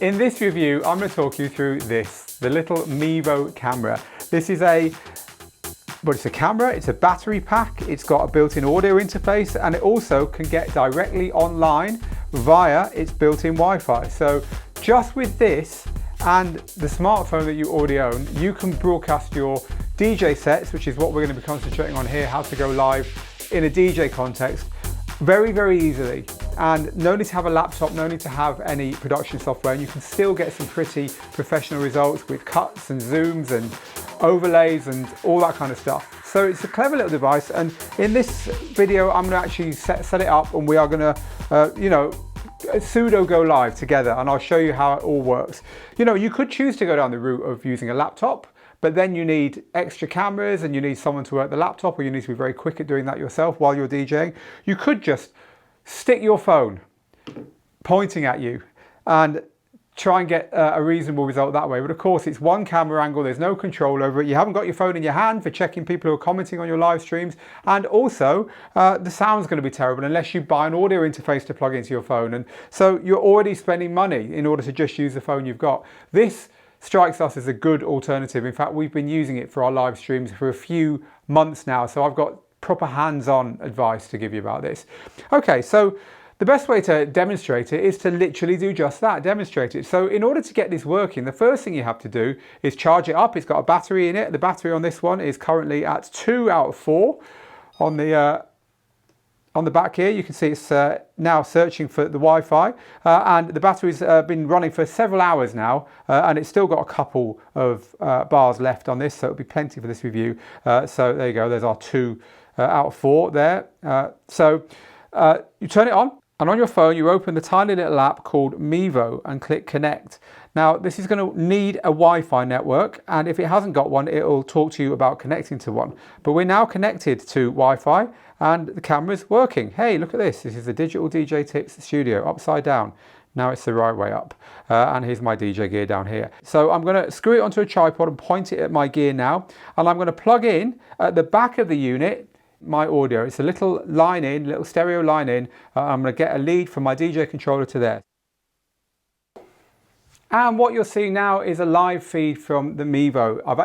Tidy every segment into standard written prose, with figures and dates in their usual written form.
In this review, I'm going to talk you through this, the little Mevo camera. This is it's a camera, it's a battery pack, it's got a built-in audio interface, and it also can get directly online via its built-in Wi-Fi. So just with this and the smartphone that you already own, you can broadcast your DJ sets, which is what we're going to be concentrating on here, how to go live in a DJ context, very, very easily. And no need to have a laptop, no need to have any production software, and you can still get some pretty professional results with cuts and zooms and overlays and all that kind of stuff. So it's a clever little device, and in this video I'm going to actually set it up, and we are going to pseudo go live together, and I'll show you how it all works. You could choose to go down the route of using a laptop, but then you need extra cameras and you need someone to work the laptop, or you need to be very quick at doing that yourself while you're DJing. You could just stick your phone pointing at you and try and get a reasonable result that way. But of course, it's one camera angle, there's no control over it. You haven't got your phone in your hand for checking people who are commenting on your live streams. And also, the sound's going to be terrible unless you buy an audio interface to plug into your phone. And so you're already spending money in order to just use the phone you've got. This strikes us as a good alternative. In fact, we've been using it for our live streams for a few months now. So I've got proper hands-on advice to give you about this. Okay, so the best way to demonstrate it is to literally do just that, demonstrate it. So in order to get this working, the first thing you have to do is charge it up. It's got a battery in it. The battery on this one is currently at 2 out of 4. On the back here, you can see it's now searching for the Wi-Fi, and the battery's been running for several hours now, and it's still got a couple of bars left on this, so it'll be plenty for this review. So there you go, there's our 2 out of 4 there. You turn it on, and on your phone you open the tiny little app called Mevo and click connect. Now this is going to need a Wi-Fi network, and if it hasn't got one, it'll talk to you about connecting to one. But we're now connected to Wi-Fi and the camera's working. Hey, look at this. This is the Digital DJ Tips Studio upside down. Now it's the right way up. And here's my DJ gear down here. So I'm going to screw it onto a tripod and point it at my gear now. And I'm going to plug in at the back of the unit my audio. It's a little line in, little stereo line in. I'm going to get a lead from my DJ controller to there. And what you're seeing now is a live feed from the Mevo. I'm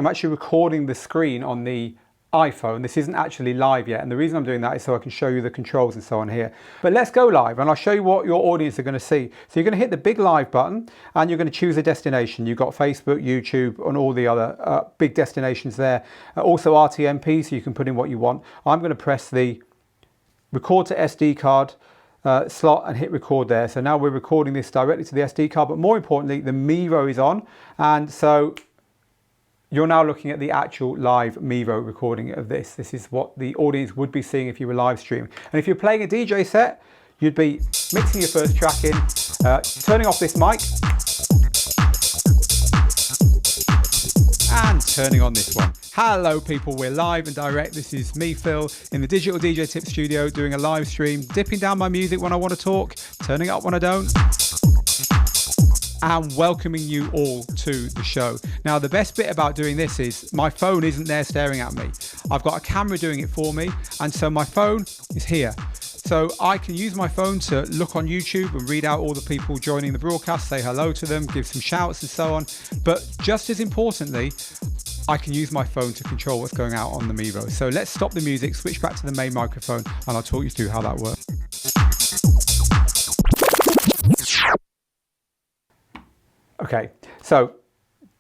actually recording the screen on the iPhone. This isn't actually live yet, and the reason I'm doing that is so I can show you the controls and so on here. But let's go live, and I'll show you what your audience are going to see. So you're going to hit the big live button, and you're going to choose a destination. You've got Facebook, YouTube, and all the other big destinations there. Also RTMP, so you can put in what you want. I'm going to press the record to SD card slot and hit record there. So now we're recording this directly to the SD card, but more importantly, the Mevo is on, and so you're now looking at the actual live Mevo recording of this. This is what the audience would be seeing if you were live streaming. And if you're playing a DJ set, you'd be mixing your first track in, turning off this mic, and turning on this one. Hello people, we're live and direct. This is me, Phil, in the Digital DJ Tips Studio doing a live stream, dipping down my music when I want to talk, turning it up when I don't, and welcoming you all to the show. Now, the best bit about doing this is my phone isn't there staring at me. I've got a camera doing it for me, and so my phone is here. So I can use my phone to look on YouTube and read out all the people joining the broadcast, say hello to them, give some shouts and so on. But just as importantly, I can use my phone to control what's going out on the Mevo. So let's stop the music, switch back to the main microphone, and I'll talk you through how that works. Okay, so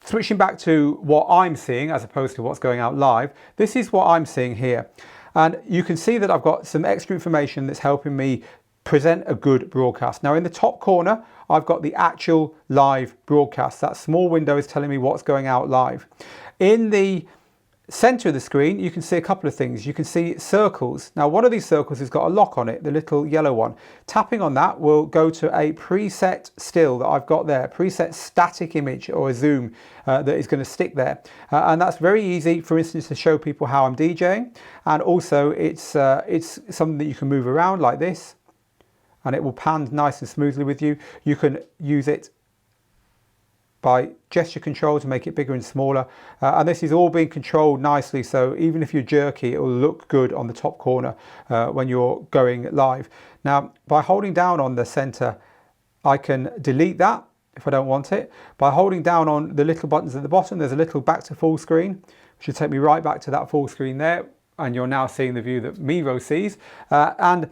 switching back to what I'm seeing as opposed to what's going out live, this is what I'm seeing here. And you can see that I've got some extra information that's helping me present a good broadcast. Now in the top corner, I've got the actual live broadcast. That small window is telling me what's going out live. In the center of the screen, you can see a couple of things. You can see circles. Now, one of these circles has got a lock on it, the little yellow one. Tapping on that will go to a preset still that I've got there, preset static image or a zoom that is going to stick there. And that's very easy, for instance, to show people how I'm DJing. And also it's something that you can move around like this, and it will pan nice and smoothly with you. You can use it by gesture control to make it bigger and smaller, and this is all being controlled nicely, so even if you're jerky, it will look good on the top corner when you're going live. Now by holding down on the center, I can delete that if I don't want it. By holding down on the little buttons at the bottom, there's a little back to full screen, which will take me right back to that full screen there. And you're now seeing the view that Mevo sees. And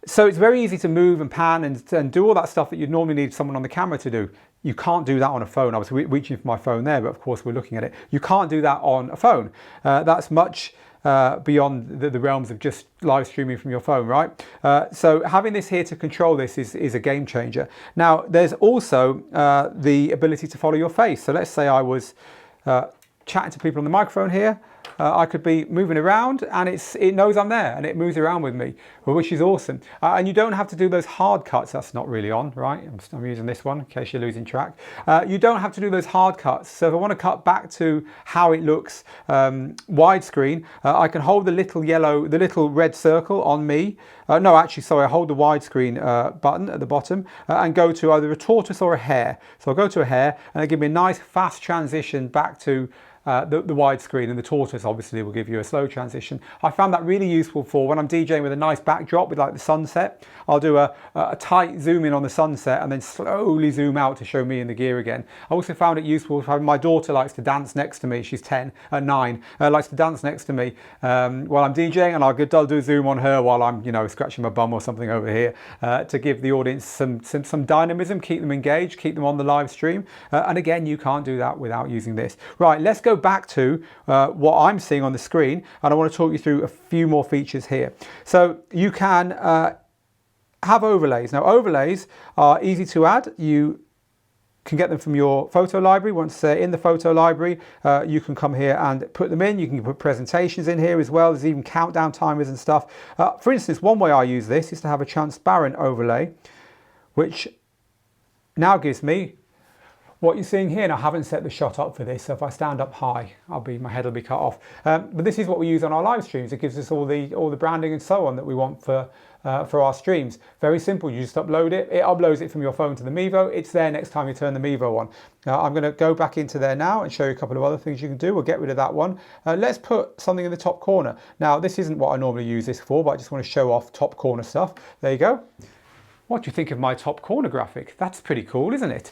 so it's very easy to move and pan and do all that stuff that you'd normally need someone on the camera to do. You can't do that on a phone. I was reaching for my phone there, but of course we're looking at it. You can't do that on a phone. That's much beyond the realms of just live streaming from your phone, right? So having this here to control this is a game changer. Now, there's also the ability to follow your face. So let's say I was chatting to people on the microphone here. I could be moving around and it knows I'm there and it moves around with me, which is awesome. And you don't have to do those hard cuts. That's not really on, right? I'm using this one in case you're losing track. You don't have to do those hard cuts. So if I want to cut back to how it looks widescreen, I can hold the little red circle on me. No, actually, sorry, I hold the widescreen button at the bottom and go to either a tortoise or a hare. So I'll go to a hare and it'll give me a nice fast transition back to the widescreen, and the tortoise obviously will give you a slow transition. I found that really useful for when I'm DJing with a nice backdrop with like the sunset. I'll do a tight zoom in on the sunset and then slowly zoom out to show me in the gear again. I also found it useful for my daughter likes to dance next to me. She's 9, likes to dance next to me while I'm DJing, and I'll do a zoom on her while I'm scratching my bum or something over here to give the audience some dynamism, keep them engaged, keep them on the live stream. And again, you can't do that without using this. Right, let's go back to what I'm seeing on the screen, and I want to talk you through a few more features here. So you can have overlays. Now, overlays are easy to add. You can get them from your photo library. Once they're in the photo library, you can come here and put them in. You can put presentations in here as well. There's even countdown timers and stuff. For instance, one way I use this is to have a transparent overlay, which now gives me what you're seeing here. And I haven't set the shot up for this, so if I stand up high, my head will be cut off. But this is what we use on our live streams. It gives us all the branding and so on that we want for our streams. Very simple. You just upload it. It uploads it from your phone to the Mevo. It's there next time you turn the Mevo on. I'm going to go back into there now and show you a couple of other things you can do. We'll get rid of that one. Let's put something in the top corner. Now, this isn't what I normally use this for, but I just want to show off top corner stuff. There you go. What do you think of my top corner graphic? That's pretty cool, isn't it?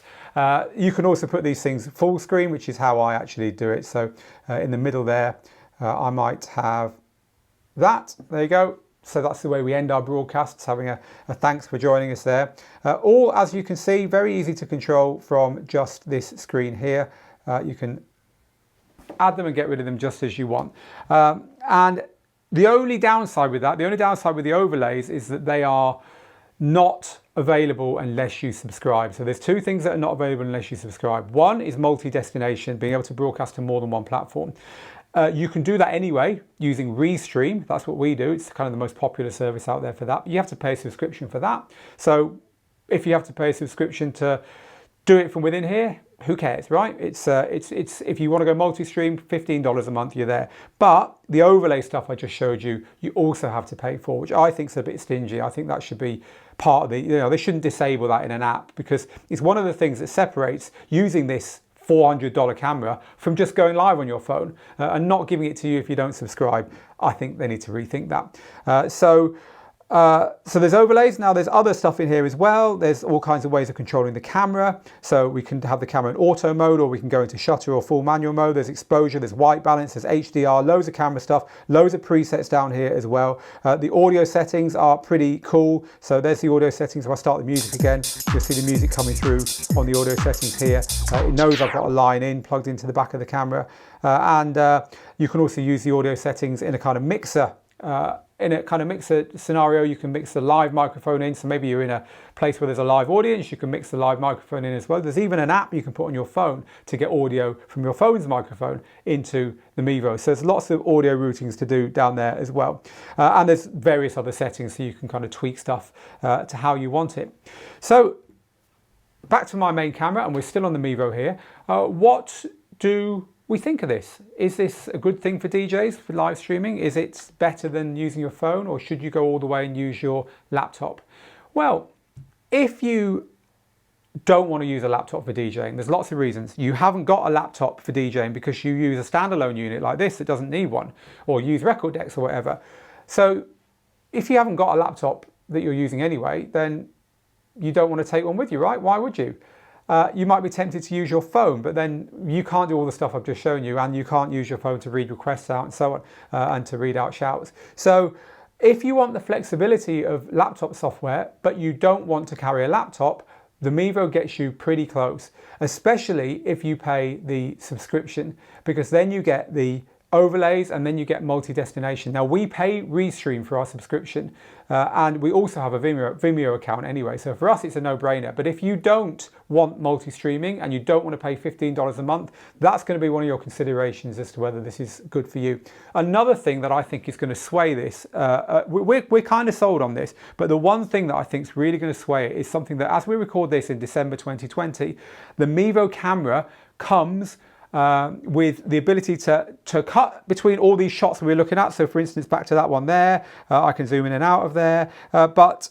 You can also put these things full screen, which is how I actually do it. So in the middle there, I might have that. There you go. So that's the way we end our broadcasts, having a thanks for joining us there. All, as you can see, very easy to control from just this screen here. You can add them and get rid of them just as you want. And the only downside with the overlays is that they are not available unless you subscribe. So there's two things that are not available unless you subscribe. One is multi-destination, being able to broadcast to more than one platform. You can do that anyway using Restream. That's what we do. It's kind of the most popular service out there for that. You have to pay a subscription for that. So if you have to pay a subscription to do it from within here, who cares, right? It's if you want to go multi-stream, $15 a month, you're there. But the overlay stuff I just showed you, you also have to pay for, which I think is a bit stingy. I think that should be part of the, they shouldn't disable that in an app, because it's one of the things that separates using this $400 camera from just going live on your phone and not giving it to you if you don't subscribe. I think they need to rethink that. So there's overlays. Now there's other stuff in here as well. There's all kinds of ways of controlling the camera. So we can have the camera in auto mode, or we can go into shutter or full manual mode. There's exposure, there's white balance, there's HDR, loads of camera stuff, loads of presets down here as well. The audio settings are pretty cool. So there's the audio settings. If I start the music again, you'll see the music coming through on the audio settings here. It knows I've got a line in plugged into the back of the camera. And you can also use the audio settings in a kind of mixer. In a kind of mixer scenario, you can mix the live microphone in. So maybe you're in a place where there's a live audience, you can mix the live microphone in as well. There's even an app you can put on your phone to get audio from your phone's microphone into the Mevo. So there's lots of audio routings to do down there as well. And there's various other settings so you can kind of tweak stuff to how you want it. So back to my main camera, and we're still on the Mevo here. What do we think of this? Is this a good thing for DJs for live streaming? Is it better than using your phone, or should you go all the way and use your laptop? Well, if you don't want to use a laptop for DJing, there's lots of reasons. You haven't got a laptop for DJing because you use a standalone unit like this that doesn't need one, or use record decks or whatever. So if you haven't got a laptop that you're using anyway, then you don't want to take one with you, right? Why would you? you might be tempted to use your phone, but then you can't do all the stuff I've just shown you, and you can't use your phone to read requests out and so on, and to read out shouts. So if you want the flexibility of laptop software, but you don't want to carry a laptop, the Mevo gets you pretty close, especially if you pay the subscription, because then you get the overlays and then you get multi-destination. Now we pay Restream for our subscription, and we also have a Vimeo account anyway, so for us it's a no-brainer. But if you don't want multi-streaming and you don't want to pay $15 a month, that's going to be one of your considerations as to whether this is good for you. Another thing that I think is going to sway this, we're kind of sold on this, but the one thing that I think is really going to sway it is something that, as we record this in December 2020, the Mevo camera comes with the ability to cut between all these shots that we're looking at. So for instance, back to that one there, I can zoom in and out of there, but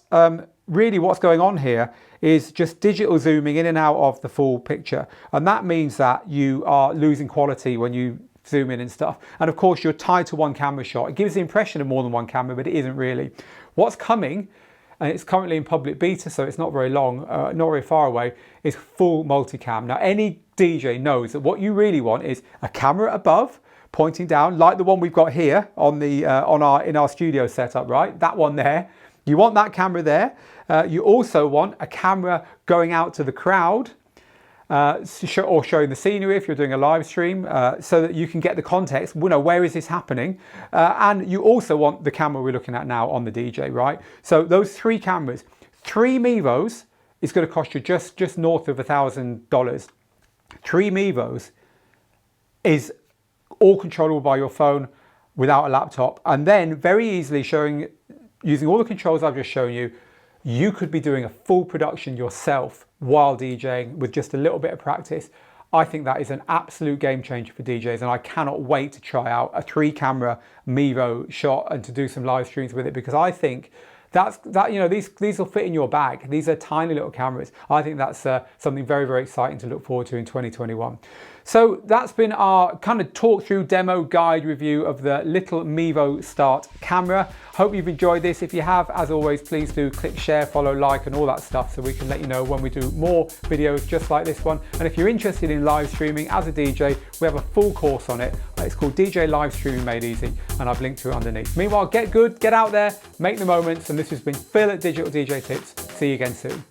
really what's going on here is just digital zooming in and out of the full picture, and that means that you are losing quality when you zoom in and stuff. And of course you're tied to one camera shot. It gives the impression of more than one camera, but it isn't really. What's coming, and it's currently in public beta, so it's not very long, not very far away, is full multicam. Now any DJ knows that what you really want is a camera above pointing down, like the one we've got here on the in our studio setup, right? That one there. You want that camera there. You also want a camera going out to the crowd, or showing the scenery if you're doing a live stream, so that you can get the context, you know, where is this happening? And you also want the camera we're looking at now on the DJ, right? So those three cameras, 3 Mevos is going to cost you just north of $1,000. 3 Mevos is all controllable by your phone without a laptop, and then very easily using all the controls I've just shown you, you could be doing a full production yourself while DJing with just a little bit of practice. I think that is an absolute game changer for DJs, and I cannot wait to try out a 3-camera Mevo shot and to do some live streams with it, because I think you know, these will fit in your bag. These are tiny little cameras. I think that's something very, very exciting to look forward to in 2021. So that's been our kind of talk through demo guide review of the little Mevo Start camera. Hope you've enjoyed this. If you have, as always, please do click share, follow, like, and all that stuff, so we can let you know when we do more videos just like this one. And if you're interested in live streaming as a DJ, we have a full course on it. It's called DJ Live Streaming Made Easy, and I've linked to it underneath. Meanwhile, get good, get out there, make the moments, and this has been Phil at Digital DJ Tips. See you again soon.